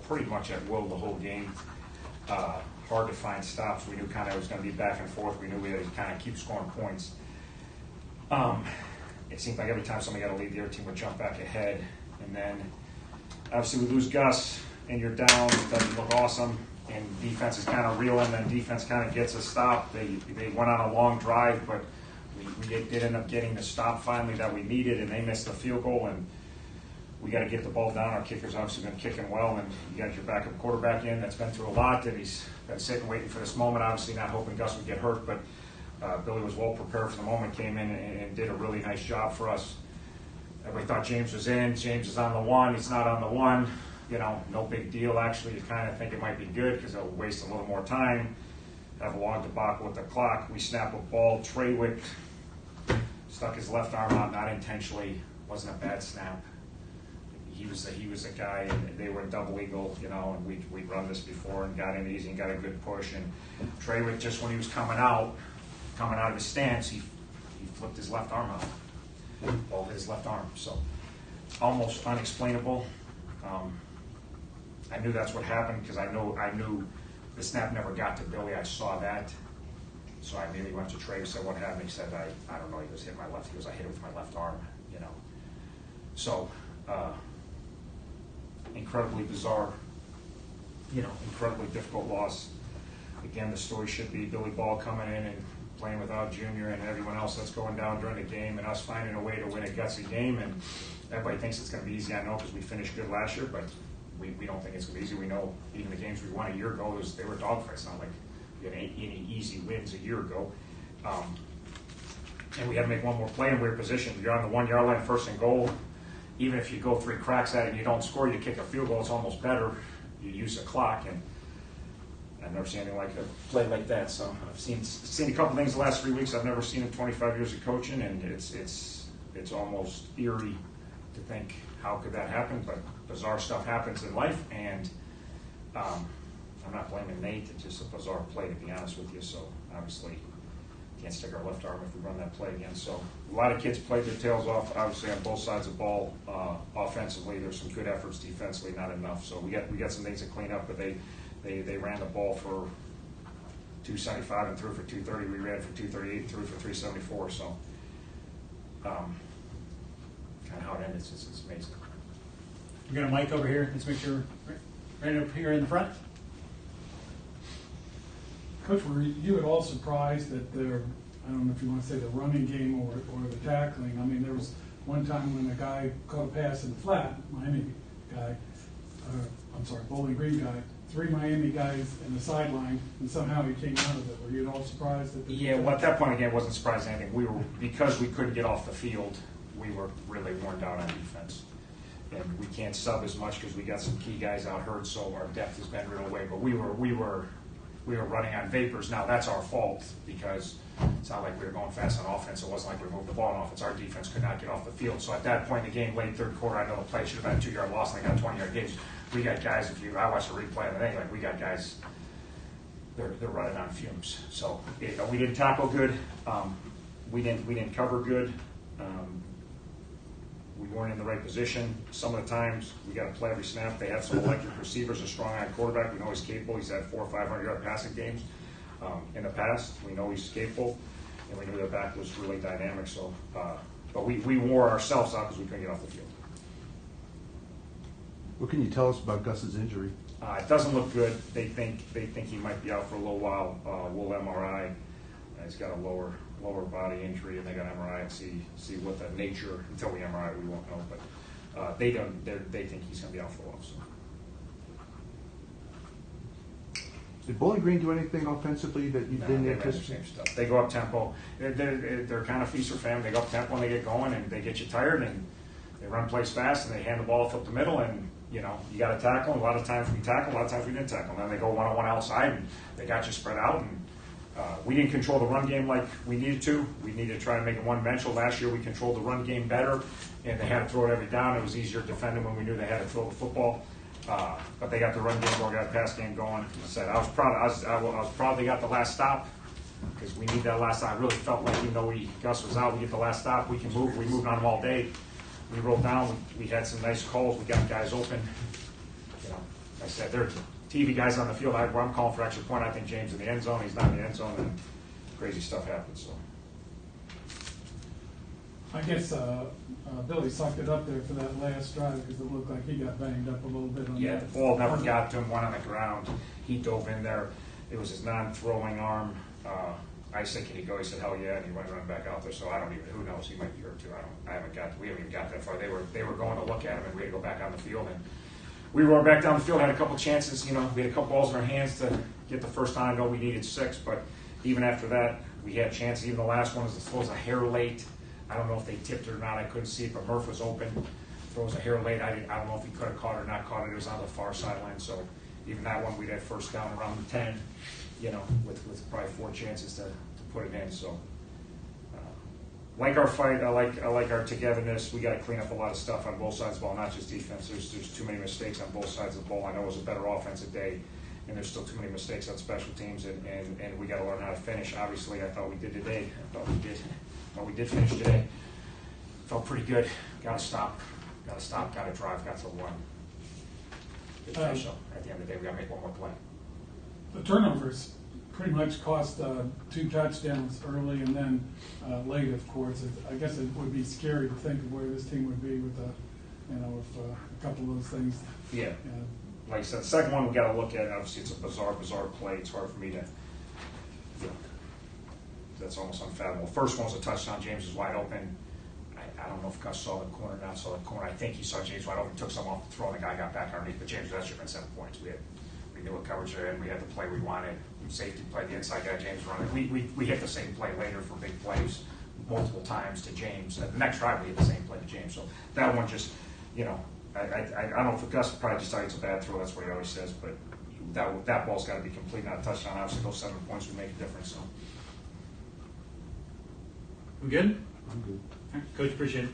pretty much at will the whole game. Hard to find stops. We knew kind of it was going to be back and forth. We knew we had to kind of keep scoring points. It seemed like every time somebody got a lead, the other team would jump back ahead. And then, obviously, we lose Gus, and you're down. It doesn't look awesome. And defense is kind of reeling, and defense kind of gets a stop. They went on a long drive, but we did end up getting the stop finally that we needed, and they missed the field goal. And we got to get the ball down. Our kicker's obviously been kicking well, and you got your backup quarterback in that's been through a lot, and he's been sitting waiting for this moment, obviously not hoping Gus would get hurt, but Billy was well prepared for the moment, came in and did a really nice job for us. Everybody thought James was in. James is on the one. He's not on the one. You know, no big deal, actually. You kind of think it might be good because it'll waste a little more time, have a long debacle with the clock. We snap a ball. Trawick stuck his left arm out, not intentionally. Wasn't a bad snap. He was a guy, and they were double eagle, you know, and we'd run this before and got in easy and got a good push. And Trawick, just when he was coming out of his stance, he flipped his left arm out, all his left arm. So almost unexplainable. I knew that's what happened because I knew the snap never got to Billy. I saw that. So I immediately went to Trey and said, what happened? He said, I don't know, he was hitting my left. He goes, I hit it with my left arm, you know. So, incredibly bizarre, you know, incredibly difficult loss. Again, the story should be Billy Ball coming in and playing without Junior and everyone else that's going down during the game, and us finding a way to win a gutsy game. And everybody thinks it's going to be easy, I know, because we finished good last year, but we don't think it's going to be easy. We know even the games we won a year ago, they were dogfights. It's not like we had any easy wins a year ago. And we had to make one more play, and we were positioned. You're on the 1 yard line, first and goal. Even if you go 3 cracks at it and you don't score, you kick a field goal, it's almost better. You use the clock, and I've never seen anything like a play like that. So I've seen a couple things the last 3 weeks I've never seen in 25 years of coaching, and it's almost eerie to think how could that happen. But bizarre stuff happens in life, and I'm not blaming Nate. It's just a bizarre play, to be honest with you. So obviously can't stick our left arm if we run that play again. So a lot of kids played their tails off, obviously, on both sides of the ball. Offensively, there's some good efforts. Defensively, not enough. So we got some things to clean up, but they ran the ball for 275 and threw for 230. We ran for 238 and threw for 374. So kind of how it ended. It's amazing. We got a mic over here. Let's make sure right up here in the front. Coach, were you at all surprised that I don't know if you want to say the running game or the tackling? I mean, there was one time when a guy caught a pass in the flat, Miami guy, Bowling Green guy, 3 Miami guys in the sideline, and somehow he came out of it. Were you at all surprised? Well, at that point, again, wasn't surprised at anything. Because we couldn't get off the field, we were really worn down on defense. And we can't sub as much because we got some key guys out hurt, so our depth has been real away. But we were running on vapors. Now, that's our fault because it's not like we were going fast on offense. It wasn't like we moved the ball on offense. Our defense could not get off the field. So at that point in the game, late third quarter, I know the play should have been a 2-yard loss, and they got 20-yard gains. We got guys, I watched the replay of the thing, like we got guys, they're running on fumes. So we didn't tackle good. We didn't cover good. We weren't in the right position. Some of the times we got to play every snap. They have some electric receivers, a strong-eyed quarterback. We know he's capable. He's had 400 or 500-yard passing games in the past. We know he's capable, and we knew their back was really dynamic. So, but we wore ourselves out because we couldn't get off the field. What can you tell us about Gus's injury? It doesn't look good. They think he might be out for a little while. We'll MRI. He's got a lower body injury, and they got MRI and see what the nature. Until we MRI, we won't know. But they think he's going to be out for a while. So. Did Bowling Green do anything offensively that you didn't anticipate? The same stuff. They go up tempo. They're kind of feast or famine. They go up tempo and they get going, and they get you tired, and they run plays fast, and they hand the ball off up the middle, and you know you got to tackle. A lot of times we tackle, a lot of times we didn't tackle. And then they go one-on-one outside, and they got you spread out, and we didn't control the run game like we needed to. We needed to try to make it one-dimensional. Last year we controlled the run game better, and they had to throw it every down. It was easier defending when we knew they had to throw the football. But they got the run game going, got the pass game going. I was proud they got the last stop because we need that last stop. I really felt like even though Gus was out, we get the last stop. We can move. We moved on them all day. We rolled down. We had some nice calls. We got guys open. You know, I said, there are TV guys on the field. I'm calling for extra point. I think James in the end zone. He's not in the end zone, and crazy stuff happens. So. I guess Billy sucked it up there for that last drive because it looked like he got banged up a little bit on Yeah, that. the ball never got to him, went on the ground. He dove in there. It was his non-throwing arm. I said, can he go? He said, hell yeah, and he went running back out there. So I don't even, who knows, he might be hurt too. We haven't even got that far. They were going to look at him, and we had to go back on the field. And we rolled back down the field, had a couple chances. We had a couple balls in our hands to get the first time. I know we needed 6, but even after that, we had chances. Even the last one was a hair late. I don't know if they tipped it or not. I couldn't see it, but Murph was open. Throws a hair late. I don't know if he could have caught it or not caught it. It was on the far sideline. So even that one, we'd had first down around the 10, with probably 4 chances to put it in. So like our fight, I like our togetherness. We got to clean up a lot of stuff on both sides of the ball, not just defense. There's too many mistakes on both sides of the ball. I know it was a better offensive day, and there's still too many mistakes on special teams, and we got to learn how to finish. Obviously, I thought we did today. We did finish today. Felt pretty good. Got to stop. Got to drive. Got to run. Good finish, though. At the end of the day, we got to make one more play. The turnovers pretty much cost 2 touchdowns early and then late, of course. I guess it would be scary to think of where this team would be with a couple of those things. Yeah. Like I said, the second one we got to look at. Obviously, it's a bizarre play. It's hard for me to. That's almost unfathomable. First one was a touchdown. James was wide open. I don't know if Gus saw the corner or not saw the corner. I think he saw James wide open, took some off the throw, and the guy got back underneath. But James, that should have been 7 points. We knew what coverage there, and we had the play we wanted. Safety play, the inside guy, James running. We hit the same play later for big plays multiple times to James. The next drive, we hit the same play to James. So that one just, I don't know if Gus probably just thought it's a bad throw. That's what he always says. But that ball's got to be complete, not a touchdown. Obviously, those 7 points would make a difference. So. We good? I'm good. Coach, appreciate it.